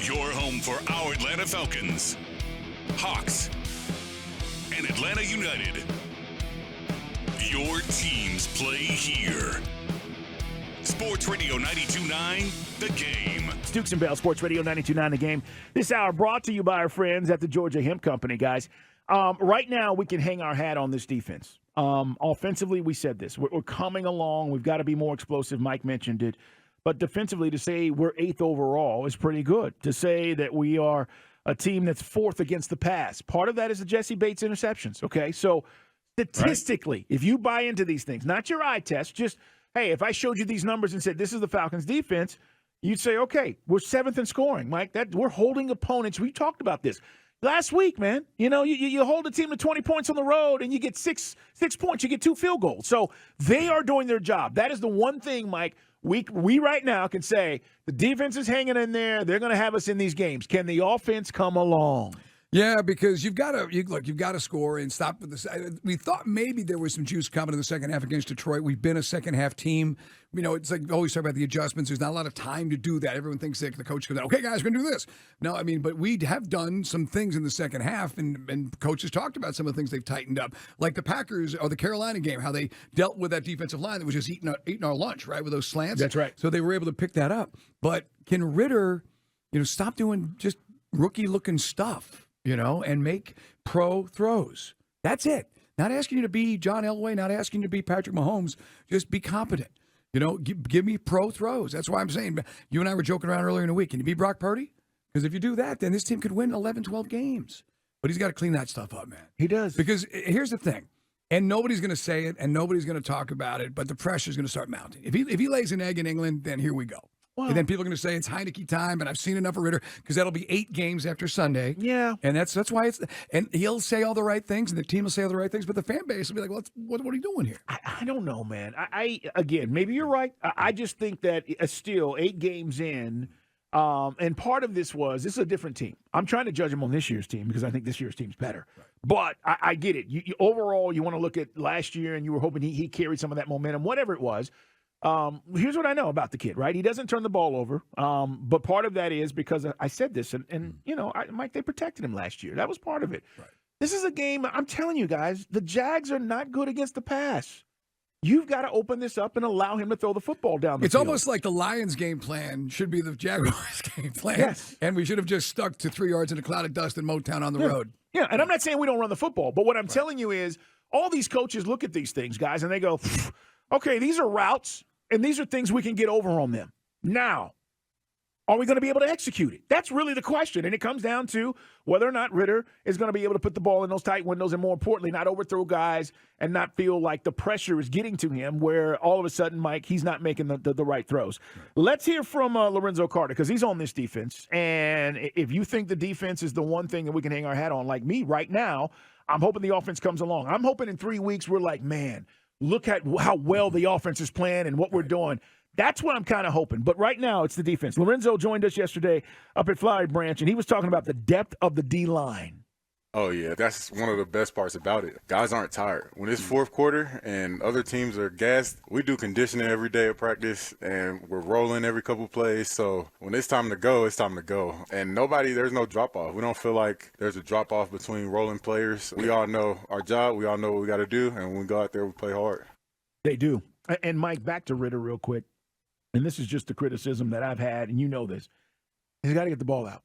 Your home for our Atlanta Falcons, Hawks, and Atlanta United. Your teams play here. Sports Radio 92.9, The Game. Dukes and Bell, Sports Radio 92.9, The Game. This hour brought to you by our friends at the Georgia Hemp Company, guys. Right now, we can hang our hat on this defense. Offensively, we said this. We're coming along. We've got to be more explosive. Mike mentioned it. But defensively, to say we're 8th overall is pretty good. To say that we are a team that's 4th against the pass. Part of that is the Jesse Bates interceptions, okay? So statistically, if you buy into these things, not your eye test, just, hey, if I showed you these numbers and said this is the Falcons' defense, you'd say, okay, we're 7th in scoring, Mike. We're holding opponents. We talked about this last week, man. You know, you hold a team to 20 points on the road and you get six points. You get 2 field goals. So they are doing their job. That is the one thing, Mike, we right now can say the defense is hanging in there. They're going to have us in these games. Can the offense come along? Yeah, because you've got to score and stop with this. We thought maybe there was some juice coming in the second half against Detroit. We've been a second half team. You know, it's like always talk about the adjustments. There's not a lot of time to do that. Everyone thinks that the coach goes, okay, guys, we're going to do this. No, I mean, but we have done some things in the second half, and coaches talked about some of the things they've tightened up, like the Packers or the Carolina game, how they dealt with that defensive line that was just eating our lunch, right, with those slants. That's right. So they were able to pick that up. But can Ridder, stop doing just rookie-looking stuff? And make pro throws. That's it. Not asking you to be John Elway, not asking you to be Patrick Mahomes. Just be competent. Give me pro throws. That's why I'm saying, you and I were joking around earlier in the week. Can you be Brock Purdy? Because if you do that, then this team could win 11, 12 games. But he's got to clean that stuff up, man. He does. Because here's the thing, and nobody's going to say it, and nobody's going to talk about it, but the pressure's going to start mounting. If he lays an egg in England, then here we go. Well, and then people are going to say it's Heineke time, and I've seen enough of Ridder because that'll be 8 games after Sunday. Yeah, and that's why it's. And he'll say all the right things, and the team will say all the right things, but the fan base will be like, "Well, what are you doing here?" I don't know, man. I again, maybe you're right. I just think that still 8 games in, and part of this is a different team. I'm trying to judge him on this year's team because I think this year's team's better. Right. But I get it. You overall, you want to look at last year, and you were hoping he carried some of that momentum, whatever it was. Here's what I know about the kid, right? He doesn't turn the ball over. But part of that is because I said this, and Mike, they protected him last year. That was part of it. Right. This is a game, I'm telling you guys, the Jags are not good against the pass. You've got to open this up and allow him to throw the football down the field. It's almost like the Lions' game plan should be the Jaguars' game plan. Yes. And we should have just stuck to 3 yards in a cloud of dust in Motown on the road. Yeah, and I'm not saying we don't run the football, but what I'm telling you is all these coaches look at these things, guys, and they go, okay, these are routes. And these are things we can get over on them. Now, are we going to be able to execute it? That's really the question. And it comes down to whether or not Ridder is going to be able to put the ball in those tight windows and, more importantly, not overthrow guys and not feel like the pressure is getting to him where all of a sudden, Mike, he's not making the right throws. Right. Let's hear from Lorenzo Carter because he's on this defense. And if you think the defense is the one thing that we can hang our hat on, like me right now, I'm hoping the offense comes along. I'm hoping in 3 weeks we're like, man, look at how well the offense is playing and what we're doing. That's what I'm kind of hoping. But right now, it's the defense. Lorenzo joined us yesterday up at Flowery Branch, and he was talking about the depth of the D-line. Oh, yeah. That's one of the best parts about it. Guys aren't tired. When it's fourth quarter and other teams are gassed, we do conditioning every day at practice, and we're rolling every couple plays. So when it's time to go, it's time to go. And there's no drop-off. We don't feel like there's a drop-off between rolling players. We all know our job. We all know what we got to do. And when we go out there, we play hard. They do. And, Mike, back to Ridder real quick. And this is just the criticism that I've had, and you know this. He's got to get the ball out.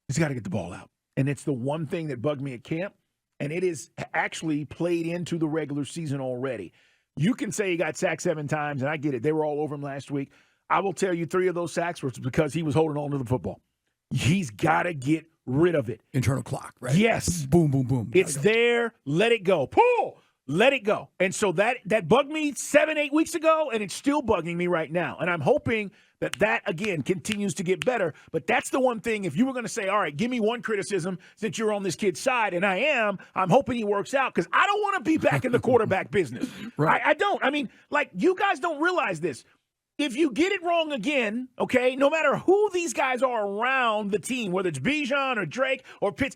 He's got to get the ball out. And it's the one thing that bugged me at camp, and it is actually played into the regular season already. You can say he got sacked 7 times, and I get it. They were all over him last week. I will tell you 3 of those sacks were because he was holding on to the football. He's got to get rid of it. Internal clock, right? Yes. Boom, boom, boom. It's there. Let it go. Pull. Let it go. And so that bugged me 7-8 weeks ago, and it's still bugging me right now. And I'm hoping that again, continues to get better. But that's the one thing, if you were going to say, all right, give me one criticism since you're on this kid's side, and I'm hoping he works out because I don't want to be back in the quarterback business. Right. I don't. I mean, like, you guys don't realize this. If you get it wrong again, okay, no matter who these guys are around the team, whether it's Bijan or Drake or Pitts,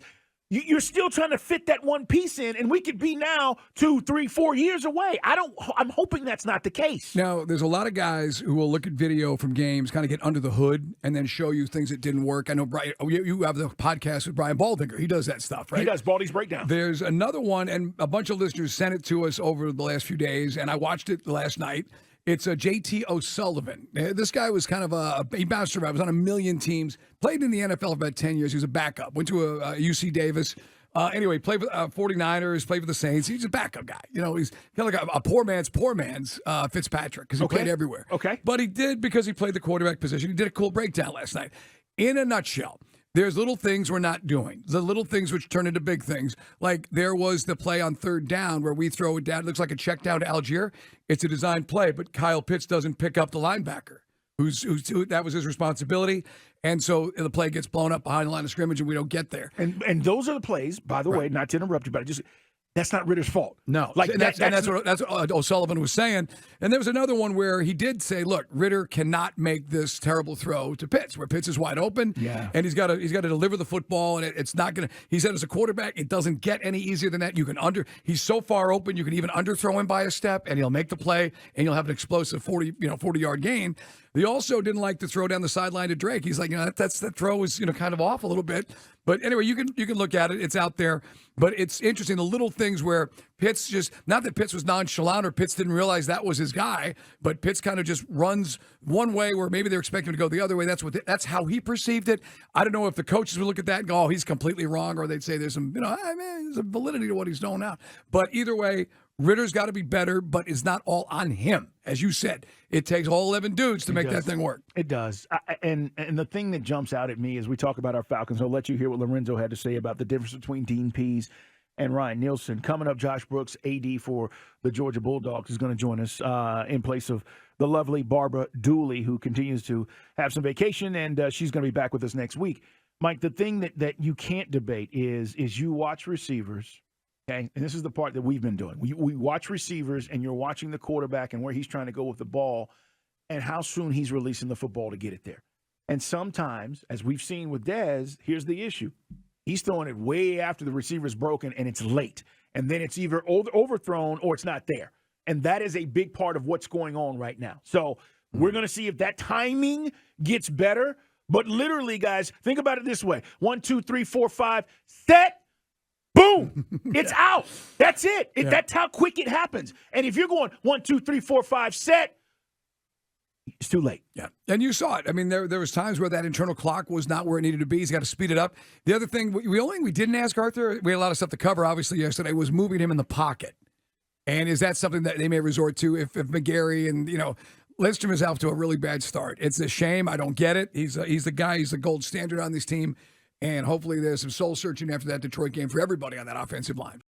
You're still trying to fit that one piece in, and we could be now 2, 3, 4 years away. I'm hoping that's not the case. Now, there's a lot of guys who will look at video from games, kind of get under the hood, and then show you things that didn't work. I know, Brian, you have the podcast with Brian Baldinger. He does that stuff, right? He does Baldy's Breakdown. There's another one, and a bunch of listeners sent it to us over the last few days, and I watched it last night. It's a JT O'Sullivan. This guy was kind of he bounced around. Was on a million teams. Played in the NFL for about 10 years. He was a backup. Went to a UC Davis. Anyway, played for 49ers, played for the Saints. He's a backup guy. You know, he's kind of like a poor man's Fitzpatrick because he played everywhere. Okay. But he did because he played the quarterback position. He did a cool breakdown last night. In a nutshell, there's little things we're not doing. The little things which turn into big things. Like there was the play on third down where we throw it down. It looks like a check down to Algier. It's a design play, but Kyle Pitts doesn't pick up the linebacker. Who that was his responsibility. And so the play gets blown up behind the line of scrimmage and we don't get there. And those are the plays, by the way, not to interrupt you, but that's not Ritter's fault. No, like that's what O'Sullivan was saying. And there was another one where he did say, "Look, Ridder cannot make this terrible throw to Pitts, where Pitts is wide open, and he's got to deliver the football, and it's not going to." He said, "As a quarterback, it doesn't get any easier than that. He's so far open, you can even underthrow him by a step, and he'll make the play, and you'll have an explosive 40-yard gain." He also didn't like to throw down the sideline to Drake. He's like, that throw was kind of off a little bit. But anyway, you can look at it. It's out there. But it's interesting, the little things where Pitts not that Pitts was nonchalant or Pitts didn't realize that was his guy, but Pitts kind of just runs one way where maybe they're expecting him to go the other way. That's how he perceived it. I don't know if the coaches would look at that and go, "Oh, he's completely wrong," or they'd say there's some, there's a validity to what he's doing out. But either way, Ritter's got to be better, but it's not all on him. As you said, it takes all 11 dudes to make that thing work. It does. And the thing that jumps out at me as we talk about our Falcons, I'll let you hear what Lorenzo had to say about the difference between Dean Pease and Ryan Nielsen. Coming up, Josh Brooks, AD for the Georgia Bulldogs, is going to join us in place of the lovely Barbara Dooley, who continues to have some vacation, and she's going to be back with us next week. Mike, the thing that you can't debate is you watch receivers. Okay, and this is the part that we've been doing. We watch receivers, and you're watching the quarterback and where he's trying to go with the ball and how soon he's releasing the football to get it there. And sometimes, as we've seen with Dez, here's the issue. He's throwing it way after the receiver's broken, and it's late. And then it's either overthrown or it's not there. And that is a big part of what's going on right now. So we're going to see if that timing gets better. But literally, guys, think about it this way. 1, 2, 3, 4, 5, set. Boom! It's out. That's it. That's how quick it happens. And if you're going 1, 2, 3, 4, 5, set, it's too late. Yeah, and you saw it. I mean, there was times where that internal clock was not where it needed to be. He's got to speed it up. The other thing, the only thing we didn't ask Arthur, we had a lot of stuff to cover, obviously, yesterday, was moving him in the pocket. And is that something that they may resort to if McGarry and, Lindstrom is off to a really bad start? It's a shame. I don't get it. He's the guy. He's the gold standard on this team. And hopefully there's some soul searching after that Detroit game for everybody on that offensive line.